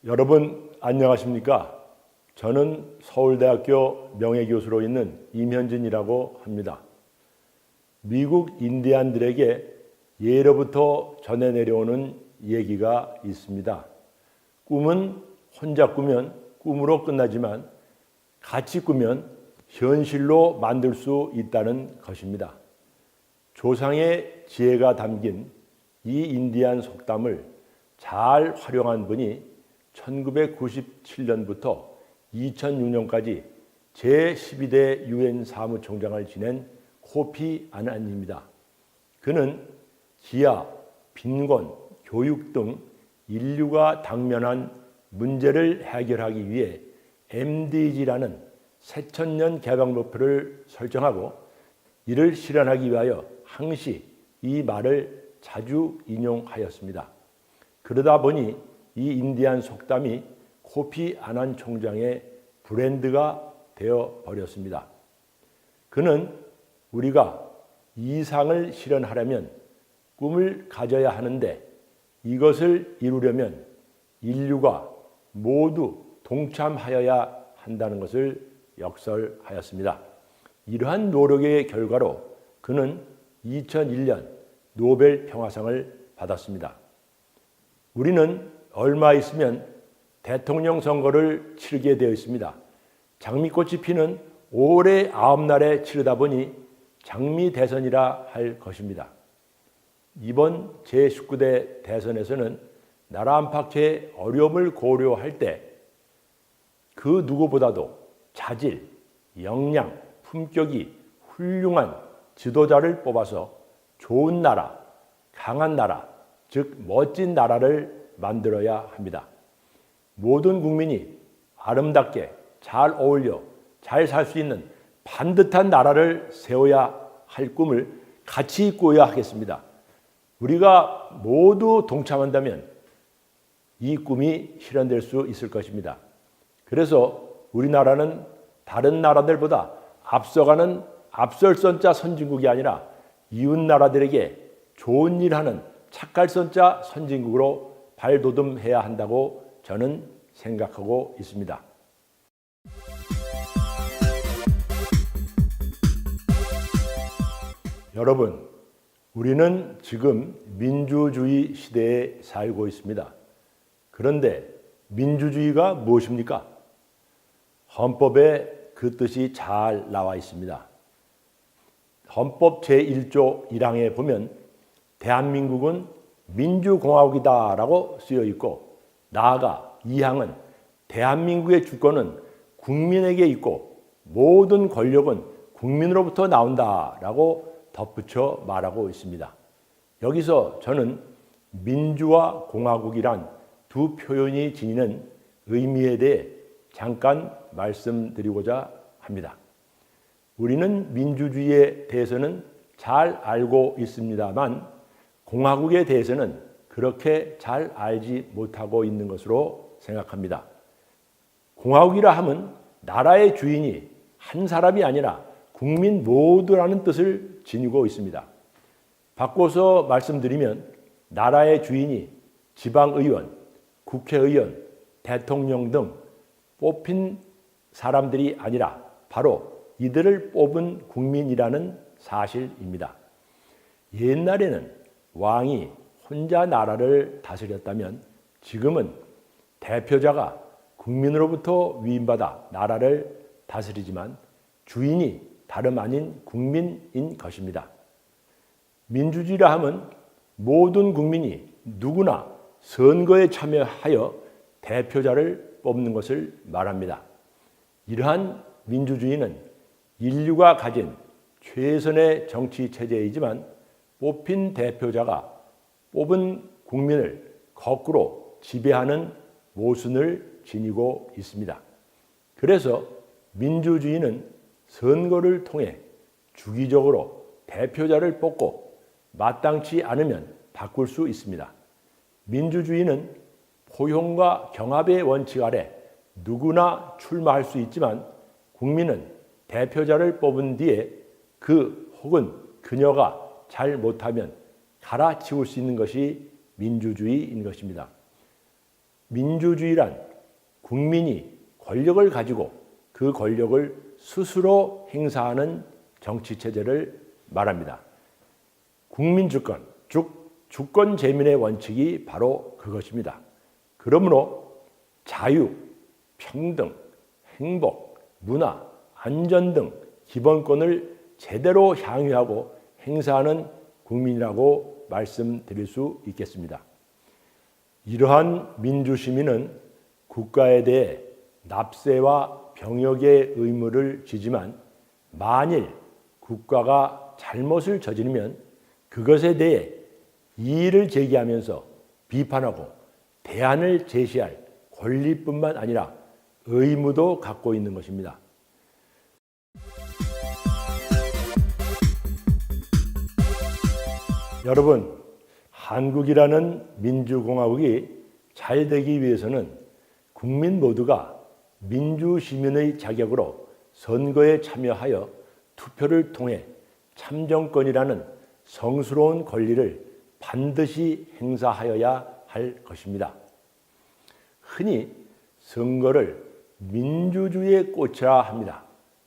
여러분 안녕하십니까? 저는 서울대학교 명예교수로 있는 임현진이라고 합니다. 미국 인디안들에게 예로부터 전해 내려오는 얘기가 있습니다. 꿈은 혼자 꾸면 꿈으로 끝나지만 같이 꾸면 현실로 만들 수 있다는 것입니다. 조상의 지혜가 담긴 이 인디안 속담을 잘 활용한 분이 1997년부터 2006년까지 제12대 유엔 사무총장을 지낸 코피 아난입니다. 그는 기아, 빈곤, 교육 등 인류가 당면한 문제를 해결하기 위해 MDG라는 새천년 개방 목표를 설정하고 이를 실현하기 위하여 항시 이 말을 자주 인용하였습니다. 그러다 보니 이 인디안 속담이 코피 아난 총장의 브랜드가 되어 버렸습니다. 그는 우리가 이상을 실현하려면 꿈을 가져야 하는데 이것을 이루려면 인류가 모두 동참하여야 한다는 것을 역설하였습니다. 이러한 노력의 결과로 그는 2001년 노벨 평화상을 받았습니다. 우리는 얼마 있으면 대통령 선거를 치르게 되어 있습니다. 장미꽃이 피는 올해 9날에 치르다 보니 장미 대선이라 할 것입니다. 이번 제19대 대선에서는 나라 안팎의 어려움을 고려할 때 그 누구보다도 자질, 역량, 품격이 훌륭한 지도자를 뽑아서 좋은 나라, 강한 나라, 즉 멋진 나라를 만들어야 합니다. 모든 국민이 아름답게 잘 어울려 잘 살 수 있는 반듯한 나라를 세워야 할 꿈을 같이 꾸어야 하겠습니다. 우리가 모두 동참한다면 이 꿈이 실현될 수 있을 것입니다. 그래서 우리나라는 다른 나라들보다 앞서가는 앞설선자 선진국이 아니라 이웃 나라들에게 좋은 일하는 착갈선자 선진국으로 발돋움해야 한다고 저는 생각하고 있습니다. 여러분, 우리는 지금 민주주의 시대에 살고 있습니다. 그런데 민주주의가 무엇입니까? 헌법에 그 뜻이 잘 나와 있습니다. 헌법 제1조 1항에 보면 대한민국은 민주공화국이다라고 쓰여 있고 나아가 2항은 대한민국의 주권은 국민에게 있고 모든 권력은 국민으로부터 나온다라고 덧붙여 말하고 있습니다. 여기서 저는 민주와 공화국이란 두 표현이 지니는 의미에 대해 잠깐 말씀드리고자 합니다. 우리는 민주주의에 대해서는 잘 알고 있습니다만 공화국에 대해서는 그렇게 잘 알지 못하고 있는 것으로 생각합니다. 공화국이라 하면 나라의 주인이 한 사람이 아니라 국민 모두라는 뜻을 지니고 있습니다. 바꿔서 말씀드리면 나라의 주인이 지방의원, 국회의원, 대통령 등 뽑힌 사람들이 아니라 바로 이들을 뽑은 국민이라는 사실입니다. 옛날에는 왕이 혼자 나라를 다스렸다면 지금은 대표자가 국민으로부터 위임받아 나라를 다스리지만 주인이 다름 아닌 국민인 것입니다. 민주주의라 하면 모든 국민이 누구나 선거에 참여하여 대표자를 뽑는 것을 말합니다. 이러한 민주주의는 인류가 가진 최선의 정치 체제이지만 뽑힌 대표자가 뽑은 국민을 거꾸로 지배하는 모순을 지니고 있습니다. 그래서 민주주의는 선거를 통해 주기적으로 대표자를 뽑고 마땅치 않으면 바꿀 수 있습니다. 민주주의는 포용과 경합의 원칙 아래 누구나 출마할 수 있지만 국민은 대표자를 뽑은 뒤에 그 혹은 그녀가 잘 못하면 갈아치울 수 있는 것이 민주주의인 것입니다. 민주주의란 국민이 권력을 가지고 그 권력을 스스로 행사하는 정치체제를 말합니다. 국민주권, 즉 주권재민의 원칙이 바로 그것입니다. 그러므로 자유, 평등, 행복, 문화, 안전 등 기본권을 제대로 향유하고 행사하는 국민이라고 말씀드릴 수 있겠습니다. 이러한 민주시민은 국가에 대해 납세와 병역의 의무를 지지만 만일 국가가 잘못을 저지르면 그것에 대해 이의를 제기하면서 비판하고 대안을 제시할 권리뿐만 아니라 의무도 갖고 있는 것입니다. 여러분, 한국이라는 민주공화국이 잘 되기 위해서는 국민 모두가 민주시민의 자격으로 선거에 참여하여 투표를 통해 참정권이라는 성스러운 권리를 반드시 행사하여야 할 것입니다. 흔히 선거를 민주주의의 꽃이라 합니다.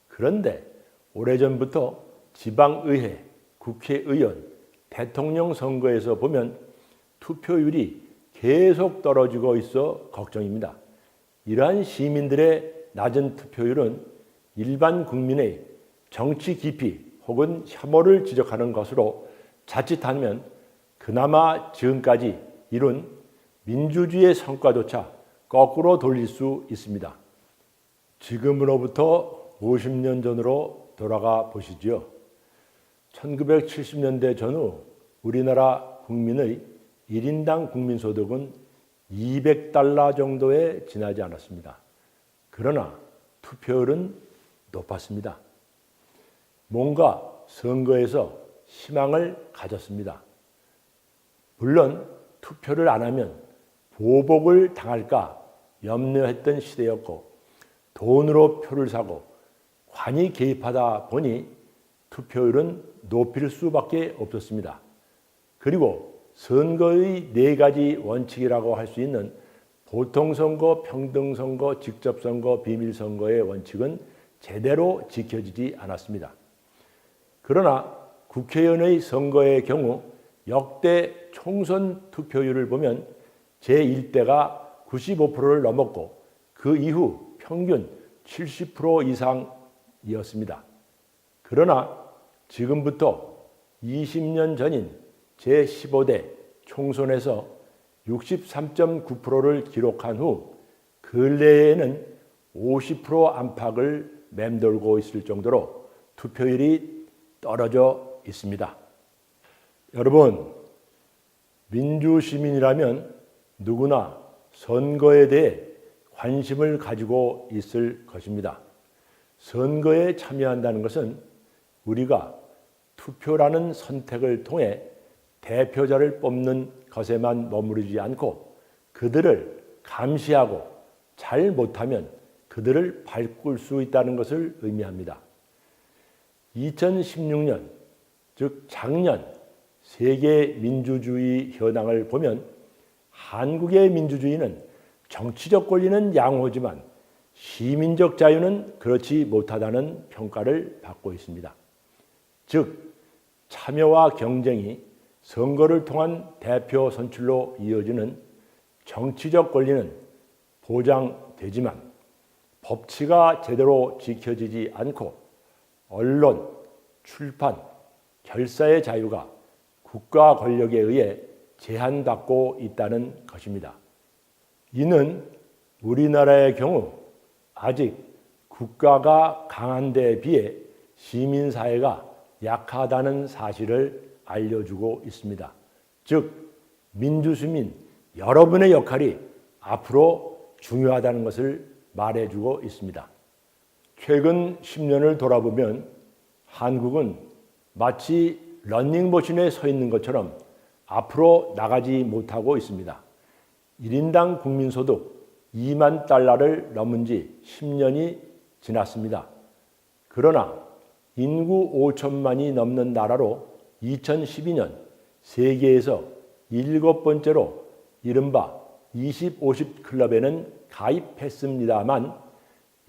그런데 오래전부터 지방의회, 국회의원, 대통령 선거에서 보면 투표율이 계속 떨어지고 있어 걱정입니다. 이러한 시민들의 낮은 투표율은 일반 국민의 정치 기피 혹은 혐오를 지적하는 것으로 자칫하면 그나마 지금까지 이룬 민주주의의 성과조차 거꾸로 돌릴 수 있습니다. 지금으로부터 50년 전으로 돌아가 보시지요. 1970년대 전후 우리나라 국민의 1인당 국민소득은 200달러 정도에 지나지 않았습니다. 그러나 투표율은 높았습니다. 뭔가 선거에서 희망을 가졌습니다. 물론 투표를 안 하면 보복을 당할까 염려했던 시대였고 돈으로 표를 사고 관이 개입하다 보니 투표율은 높일 수밖에 없었습니다. 그리고 선거의 4가지 원칙이라고 할 수 있는 보통선거, 평등선거, 직접선거, 비밀선거의 원칙은 제대로 지켜지지 않았습니다. 그러나 국회의원의 선거의 경우 역대 총선 투표율을 보면 제1대가 95%를 넘었고 그 이후 평균 70% 이상이었습니다. 그러나 지금부터 20년 전인 제15대 총선에서 63.9%를 기록한 후 근래에는 50% 안팎을 맴돌고 있을 정도로 투표율이 떨어져 있습니다. 여러분, 민주시민이라면 누구나 선거에 대해 관심을 가지고 있을 것입니다. 선거에 참여한다는 것은 우리가 투표라는 선택을 통해 대표자를 뽑는 것에만 머무르지 않고 그들을 감시하고 잘 못하면 그들을 바꿀 수 있다는 것을 의미합니다. 2016년, 즉 작년 세계 민주주의 현황을 보면 한국의 민주주의는 정치적 권리는 양호하지만 시민적 자유는 그렇지 못하다는 평가를 받고 있습니다. 즉, 참여와 경쟁이 선거를 통한 대표 선출로 이어지는 정치적 권리는 보장되지만 법치가 제대로 지켜지지 않고 언론, 출판, 결사의 자유가 국가 권력에 의해 제한받고 있다는 것입니다. 이는 우리나라의 경우 아직 국가가 강한 데 비해 시민사회가 약하다는 사실을 알려주고 있습니다. 즉, 민주시민 여러분의 역할이 앞으로 중요하다는 것을 말해주고 있습니다. 최근 10년을 돌아보면 한국은 마치 러닝머신에 서 있는 것처럼 앞으로 나가지 못하고 있습니다. 1인당 국민소득 2만 달러를 넘은 지 10년이 지났습니다. 그러나 인구 5천만이 넘는 나라로 2012년 세계에서 7번째로 이른바 20, 50 클럽에는 가입했습니다만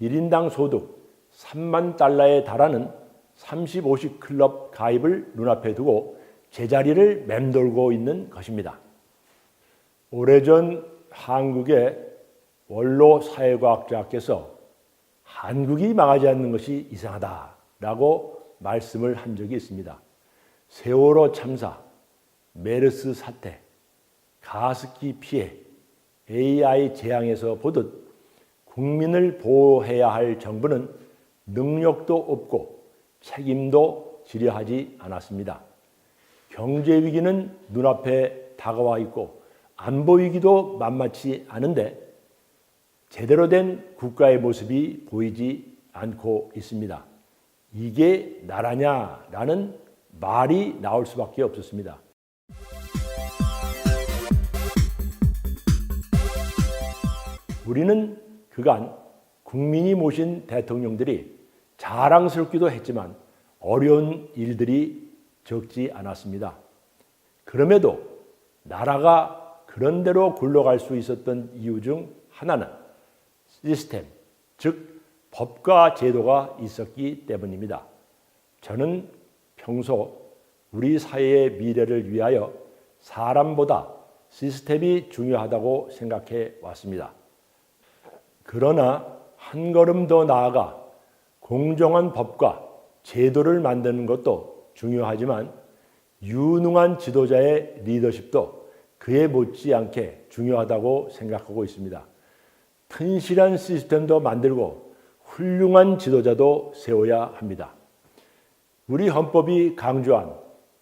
1인당 소득 3만 달러에 달하는 30, 50 클럽 가입을 눈앞에 두고 제자리를 맴돌고 있는 것입니다. 오래전 한국의 원로 사회과학자께서 한국이 망하지 않는 것이 이상하다라고 말씀을 한 적이 있습니다. 세월호 참사, 메르스 사태, 가습기 피해, AI 재앙에서 보듯 국민을 보호해야 할 정부는 능력도 없고 책임도 지려 하지 않았습니다. 경제 위기는 눈앞에 다가와 있고 안보 위기도 만만치 않은데 제대로 된 국가의 모습이 보이지 않고 있습니다. 이게 나라냐라는 말이 나올 수밖에 없었습니다. 우리는 그간 국민이 모신 대통령들이 자랑스럽기도 했지만 어려운 일들이 적지 않았습니다. 그럼에도 나라가 그런대로 굴러갈 수 있었던 이유 중 하나는 시스템, 즉 법과 제도가 있었기 때문입니다. 저는 평소 우리 사회의 미래를 위하여 사람보다 시스템이 중요하다고 생각해 왔습니다. 그러나 한 걸음 더 나아가 공정한 법과 제도를 만드는 것도 중요하지만 유능한 지도자의 리더십도 그에 못지않게 중요하다고 생각하고 있습니다. 튼실한 시스템도 만들고 훌륭한 지도자도 세워야 합니다. 우리 헌법이 강조한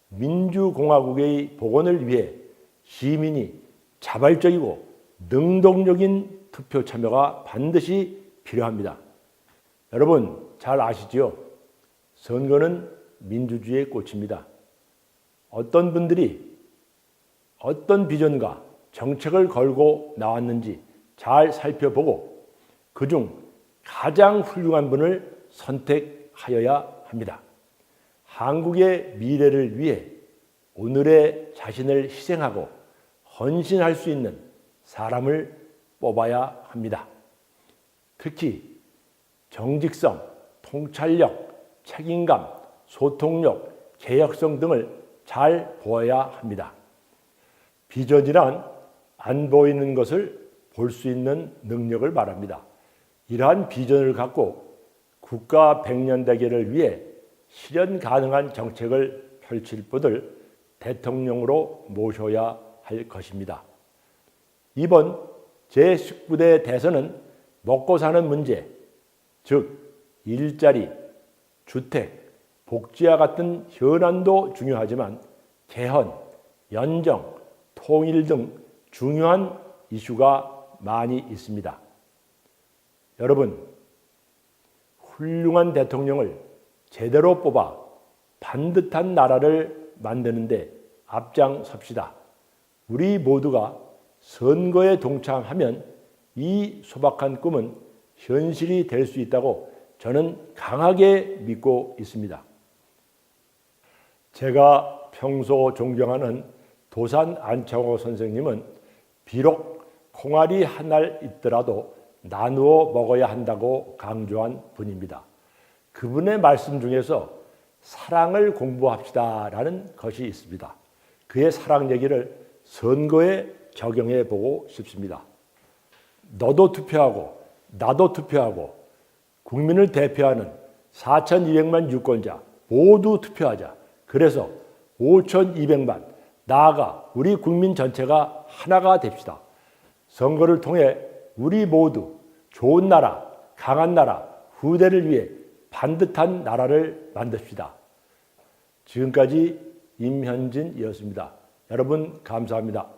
민주공화국의 복원을 위해 시민이 자발적이고 능동적인 투표 참여가 반드시 필요합니다. 여러분 잘 아시지요? 선거는 민주주의의 꽃입니다. 어떤 분들이 어떤 비전과 정책을 걸고 나왔는지 잘 살펴보고 그중 가장 훌륭한 분을 선택하여야 합니다. 한국의 미래를 위해 오늘의 자신을 희생하고 헌신할 수 있는 사람을 뽑아야 합니다. 특히 정직성, 통찰력, 책임감, 소통력, 개혁성 등을 잘 보아야 합니다. 비전이란 안 보이는 것을 볼 수 있는 능력을 말합니다. 이러한 비전을 갖고 국가 백년대계를 위해 실현 가능한 정책을 펼칠 분을 대통령으로 모셔야 할 것입니다. 이번 제19대 대선은 먹고 사는 문제, 즉 일자리, 주택, 복지와 같은 현안도 중요하지만 개헌, 연정, 통일 등 중요한 이슈가 많이 있습니다. 여러분, 훌륭한 대통령을 제대로 뽑아 반듯한 나라를 만드는데 앞장섭시다. 우리 모두가 선거에 동참하면 이 소박한 꿈은 현실이 될 수 있다고 저는 강하게 믿고 있습니다. 제가 평소 존경하는 도산 안창호 선생님은 비록 콩알이 한 알 있더라도 나누어 먹어야 한다고 강조한 분입니다. 그분의 말씀 중에서 사랑을 공부합시다라는 것이 있습니다. 그의 사랑 얘기를 선거에 적용해 보고 싶습니다. 너도 투표하고 나도 투표하고 국민을 대표하는 4,200만 유권자 모두 투표하자. 그래서 5,200만 나아가 우리 국민 전체가 하나가 됩시다. 선거를 통해 우리 모두 좋은 나라, 강한 나라, 후대를 위해 반듯한 나라를 만듭시다. 지금까지 임현진이었습니다. 여러분 감사합니다.